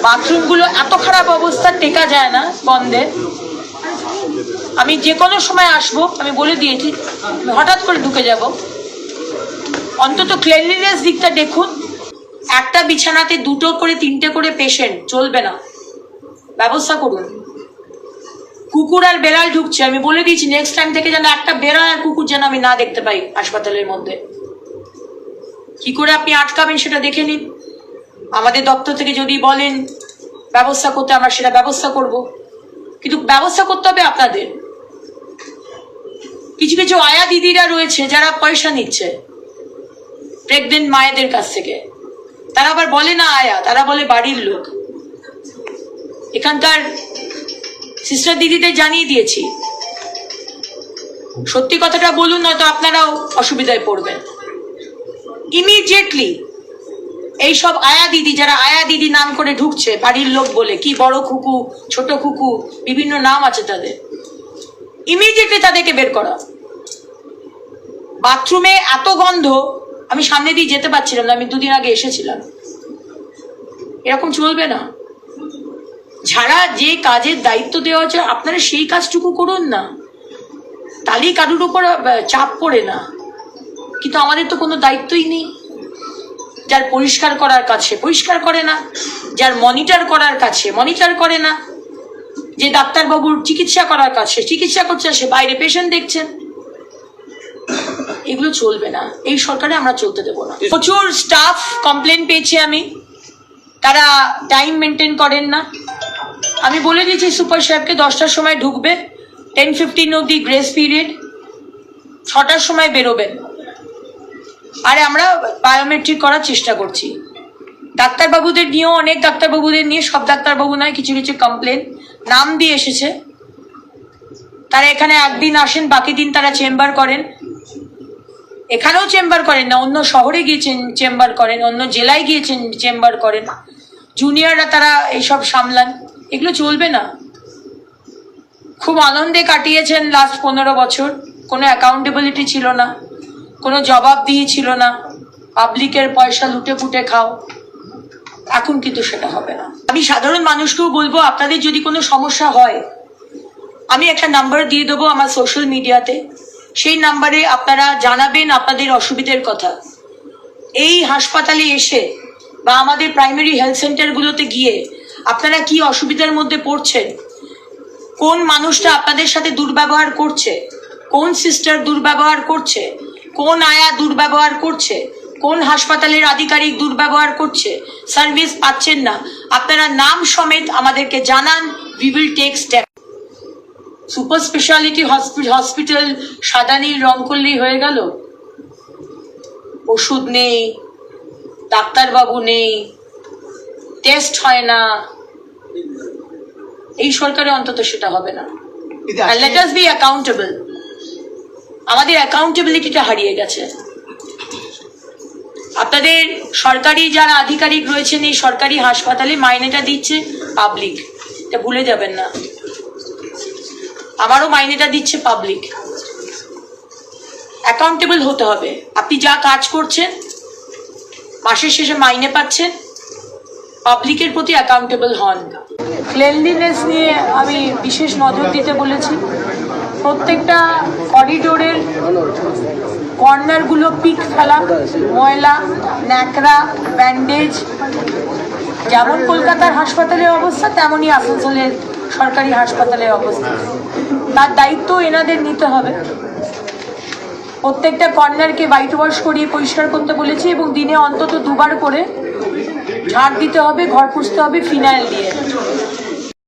বাথরুমগুলো এত খারাপ অবস্থা, টেকা যায় না বন্ধে। আমি যে কোনো সময় আসবো, আমি বলে দিয়েছি, হঠাৎ করে ঢুকে যাব। অন্তত ক্লিনলিনেস দিকটা দেখুন। একটা বিছানাতে 2 করে 3টে করে পেশেন্ট চলবে না, ব্যবস্থা করুন। কুকুর আর বেড়াল ঢুকছে, আমি বলে দিয়েছি নেক্সট টাইম থেকে যেন একটা বেড়াল আর কুকুর যেন আমি না দেখতে পাই হাসপাতালের মধ্যে। কি করে আপনি আটকাবেন সেটা দেখে নিন। আমাদের দপ্তর থেকে যদি বলেন ব্যবস্থা করতে, আমরা সেটা ব্যবস্থা করব, কিন্তু ব্যবস্থা করতে হবে আপনাদের। কিছু কিছু আয়া দিদিরা রয়েছে যারা পয়সা নিচ্ছে প্রেগনেন্ট মায়েদের কাছ থেকে, তারা আবার বলে না আয়া, তারা বলে বাড়ির লোক। এখানকার সিস্টার দিদিদের জানিয়ে দিয়েছি, সত্যি কথাটা বলুন, নয়তো আপনারাও অসুবিধায় পড়বেন। ইমিডিয়েটলি এইসব আয়া দিদি, যারা আয়া দিদি নাম করে ঢুকছে বাড়ির লোক বলে, কি বড় খুকু, ছোট খুকু, বিভিন্ন নাম আছে তাদের, ইমিডিয়েটলি তাদেরকে বের করা। বাথরুমে এত গন্ধ, আমি সামনে দিয়ে যেতে পারছিলাম না, আমি 2 দিন আগে এসেছিলাম। এরকম চলবে না। যারা যে কাজের দায়িত্ব দেওয়া হচ্ছে আপনারা সেই কাজটুকু করুন না, তাহলেই কারুর উপর চাপ পড়ে না। কিন্তু আমাদের তো কোনো দায়িত্বই নেই। যার পরিষ্কার করার কাজ সে পরিষ্কার করে না, যার মনিটর করার কাজ সে মনিটর করে না, যে ডাক্তারবাবুর চিকিৎসা করার কাজ সে চিকিৎসা করছে, সে বাইরে পেশেন্ট দেখছেন। এগুলো চলবে না, এই সরকারে আমরা চলতে দেবো না। প্রচুর স্টাফ কমপ্লেন পেয়েছি আমি, তারা টাইম মেনটেন করেন না। আমি বলে দিয়েছি সুপার সাহেবকে 10টার সময় ঢুকবে, 10:15 অব্দি গ্রেস পিরিয়ড, 6টার সময় বেরোবেন। আর আমরা বায়োমেট্রিক করার চেষ্টা করছি। ডাক্তারবাবুদের নিয়েও, অনেক ডাক্তারবাবুদের নিয়ে, সব ডাক্তারবাবু নয়, কিছু কিছু কমপ্লেন নাম দিয়ে এসেছে। তারা এখানে একদিন আসেন, বাকি দিন তারা চেম্বার করেন। এখানেও চেম্বার করেন না, অন্য শহরে গিয়েছেন চেম্বার করেন, অন্য জেলায় গিয়েছেন চেম্বার করেন। জুনিয়ররা তারা এইসব সামলান। এগুলো চলবে না। খুব আনন্দে কাটিয়েছেন লাস্ট 15 বছর, কোনো অ্যাকাউন্টেবিলিটি ছিল না, কোনো জবাবদিহি ছিল না, পাবলিকের পয়সা লুটে ফুটে খাও। এখন কিন্তু সেটা হবে না। আমি সাধারণ মানুষকেও বলবো, আপনাদের যদি কোনো সমস্যা হয়, আমি একটা নাম্বার দিয়ে দেবো আমার সোশ্যাল মিডিয়াতে, সেই নাম্বারে আপনারা জানাবেন আপনাদের অসুবিধার কথা। এই হাসপাতালে এসে বা আমাদের প্রাইমারি হেলথ সেন্টারগুলোতে গিয়ে আপনারা কি অসুবিধার মধ্যে পড়ছেন, কোন মানুষটা আপনাদের সাথে দুর্ব্যবহার করছে, কোন সিস্টার দুর্ব্যবহার করছে, কোন আয়া দুর্ব্যবহার করছে, কোন হাসপাতালের আধিকারিক দুর্ব্যবহার করছে, সার্ভিস পাচ্ছেন না, আপনারা নাম সমেত আমাদেরকে জানান। We will take step. Super speciality hospital সাদা নীল রং করলেই হয়ে গেল? ওষুধ নেই, ডাক্তারবাবু নেই, টেস্ট হয় না। এই সরকারে অন্তত সেটা হবে না। Let us B accountable. আমাদের অ্যাকাউন্টেবিলিটিটা হারিয়ে গেছে। আপনাদের সরকারি যারা আধিকারিক রয়েছেন এই সরকারি হাসপাতালে মাইনেটা দিচ্ছে পাবলিক, এটা ভুলে যাবেন না। আমারও মাইনেটা দিচ্ছে পাবলিক। অ্যাকাউন্টেবল হতে হবে। আপনি যা কাজ করছেন মাসের শেষে মাইনে পাচ্ছেন, পাবলিকের প্রতি অ্যাকাউন্টেবল হন। ক্লিনলিনেস নিয়ে আমি বিশেষ নজর দিতে বলেছি। প্রত্যেকটা করিডোরের কর্নারগুলো পিক ফেলা, ময়লা, ন্যাকড়া, ব্যান্ডেজ। যেমন কলকাতার হাসপাতালের অবস্থা তেমনই আসানসোলের সরকারি হাসপাতালের অবস্থা। তার দায়িত্ব এনাদের নিতে হবে। প্রত্যেকটা কর্নারকে হোয়াইট ওয়াশ করিয়ে পরিষ্কার করতে বলেছি এবং দিনে অন্তত 2বার করে ঝাড় দিতে হবে, ঘর পুছতে হবে ফিনাইল দিয়ে।